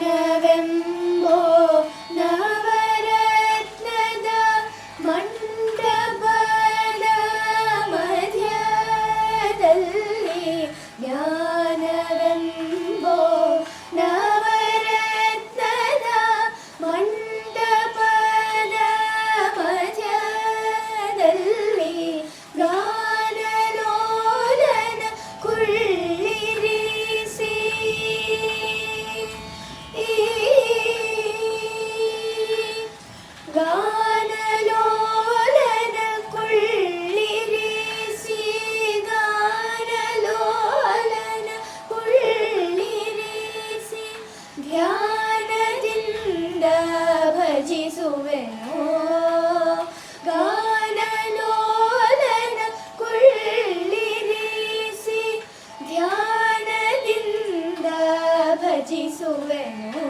ಜ್ಞಾನವೆಂಬೋ ನವರತ್ನದ ಮಂಟಪದ ಮಧ್ಯದಲ್ಲಿ ಜ್ಞಾನವೆಂಬೋ ನವರತ್ನದ ಮಂಟಪದ ಮಧ್ಯದಲ್ಲಿ ಗಾನಲೋಲನ ಕುಳ್ಳಿರಿಸಿ ಗಾನಲೋಲನ ಕುಳ್ಳಿರಿಸಿ ಗಾನಲೋಲನ ಕುಳ್ಳಿರಿಸಿ ಧ್ಯಾನದಿಂದ ಭಜಿಸುವೆನೋ ಗಾನಲೋಲನ ಕುಳ್ಳಿರಿಸಿ ಧ್ಯಾನದಿಂದ ಭಜಿಸುವೆನೋ